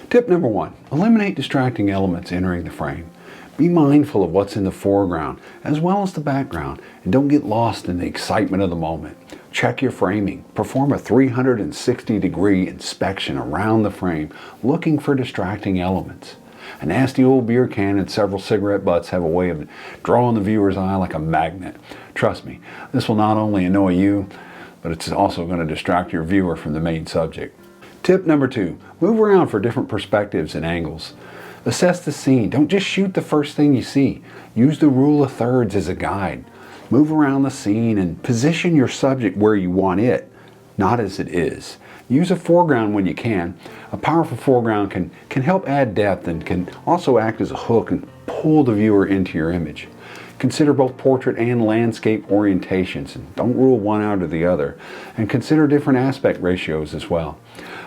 Tip number 1, eliminate distracting elements entering the frame. Be mindful of what's in the foreground as well as the background, and don't get lost in the excitement of the moment. Check your framing. Perform a 360-degree inspection around the frame, looking for distracting elements. A nasty old beer can and several cigarette butts have a way of drawing the viewer's eye like a magnet. Trust me, this will not only annoy you, but it's also going to distract your viewer from the main subject. Tip number 2, move around for different perspectives and angles. Assess the scene. Don't just shoot the first thing you see. Use the rule of thirds as a guide. Move around the scene and position your subject where you want it, not as it is. Use a foreground when you can. A powerful foreground can help add depth and can also act as a hook and pull the viewer into your image. Consider both portrait and landscape orientations, and don't rule one out or the other. And consider different aspect ratios as well.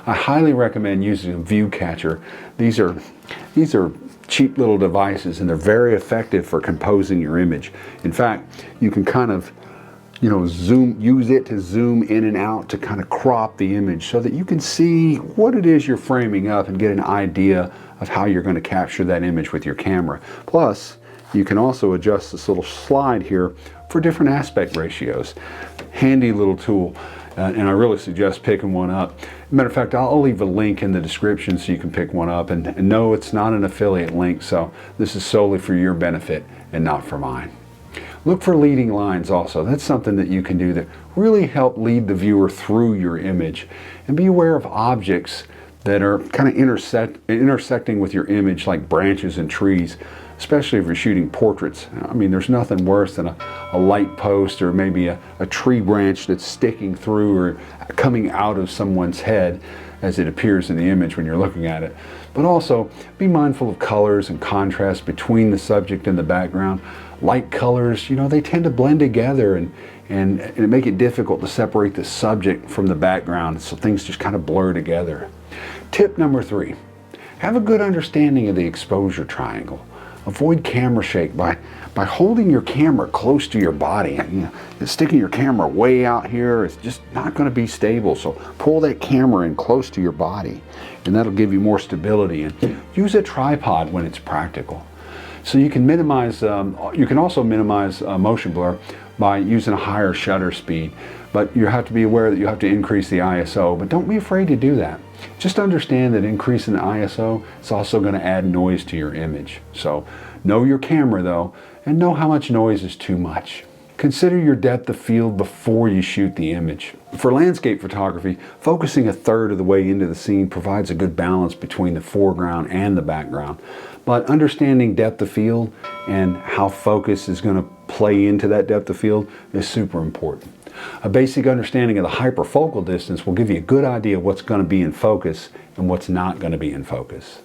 I highly recommend using a view catcher. These are cheap little devices, and they're very effective for composing your image. In fact, you can kind of use it to zoom in and out to kind of crop the image so that you can see what it is you're framing up and get an idea of how you're going to capture that image with your camera. Plus, you can also adjust this little slide here for different aspect ratios. Handy little tool, and I really suggest picking one up. Matter of fact, I'll leave a link in the description so you can pick one up. And no, it's not an affiliate link, so this is solely for your benefit and not for mine. Look for leading lines also. That's something that you can do that really help lead the viewer through your image. And be aware of objects that are kind of intersecting with your image, like branches and trees, especially if you're shooting portraits. I mean, there's nothing worse than a light post or maybe a tree branch that's sticking through or coming out of someone's head as it appears in the image when you're looking at it. But also, be mindful of colors and contrast between the subject and the background. Light colors, they tend to blend together and make it difficult to separate the subject from the background, so things just kind of blur together. Tip number 3, have a good understanding of the exposure triangle. Avoid camera shake by holding your camera close to your body. Sticking your camera way out here is just not going to be stable, so pull that camera in close to your body, and that'll give you more stability. And use a tripod when it's practical. So you can minimize, you can also minimize motion blur by using a higher shutter speed, but you have to be aware that you have to increase the ISO, but don't be afraid to do that. Just understand that increasing the ISO is also going to add noise to your image. So know your camera though, and know how much noise is too much. Consider your depth of field before you shoot the image. For landscape photography, focusing a third of the way into the scene provides a good balance between the foreground and the background. But understanding depth of field and how focus is going to play into that depth of field is super important. A basic understanding of the hyperfocal distance will give you a good idea of what's going to be in focus and what's not going to be in focus.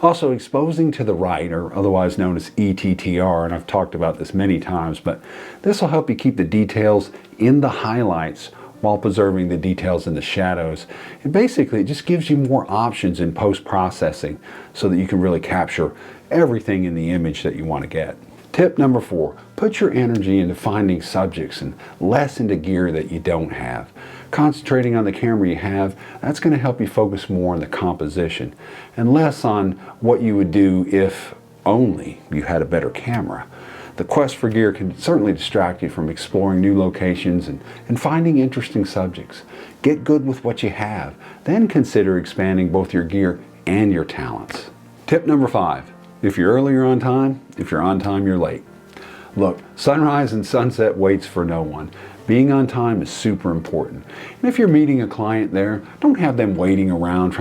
Also, exposing to the right, or otherwise known as ETTR, and I've talked about this many times, but this will help you keep the details in the highlights while preserving the details in the shadows. And basically, it just gives you more options in post-processing so that you can really capture everything in the image that you want to get. Tip number 4, put your energy into finding subjects and less into gear that you don't have. Concentrating on the camera you have, that's going to help you focus more on the composition and less on what you would do if only you had a better camera. The quest for gear can certainly distract you from exploring new locations and finding interesting subjects. Get good with what you have, then consider expanding both your gear and your talents. Tip number 5. If you're early, you're on time. If you're on time, you're late. Look, sunrise and sunset waits for no one. Being on time is super important. And if you're meeting a client there, don't have them waiting around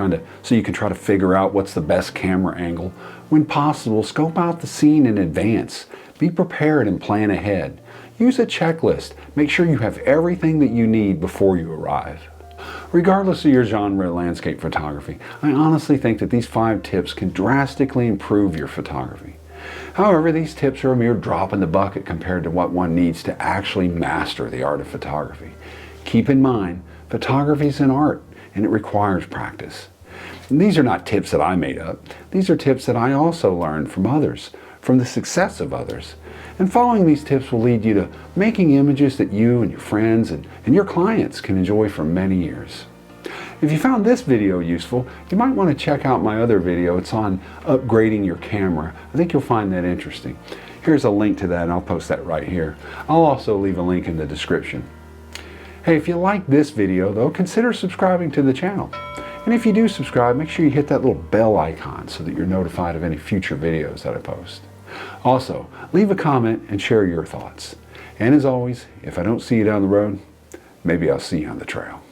so you can try to figure out what's the best camera angle. When possible, scope out the scene in advance. Be prepared and plan ahead. Use a checklist. Make sure you have everything that you need before you arrive. Regardless of your genre of landscape photography, I honestly think that these 5 tips can drastically improve your photography. However, these tips are a mere drop in the bucket compared to what one needs to actually master the art of photography. Keep in mind, photography is an art and it requires practice. And these are not tips that I made up. These are tips that I also learned from others, from the success of others. And following these tips will lead you to making images that you and your friends and your clients can enjoy for many years. If you found this video useful, you might want to check out my other video. It's on upgrading your camera. I think you'll find that interesting. Here's a link to that, and I'll post that right here. I'll also leave a link in the description. Hey, if you like this video, though, consider subscribing to the channel. And if you do subscribe, make sure you hit that little bell icon so that you're notified of any future videos that I post. Also, leave a comment and share your thoughts. And as always, if I don't see you down the road, maybe I'll see you on the trail.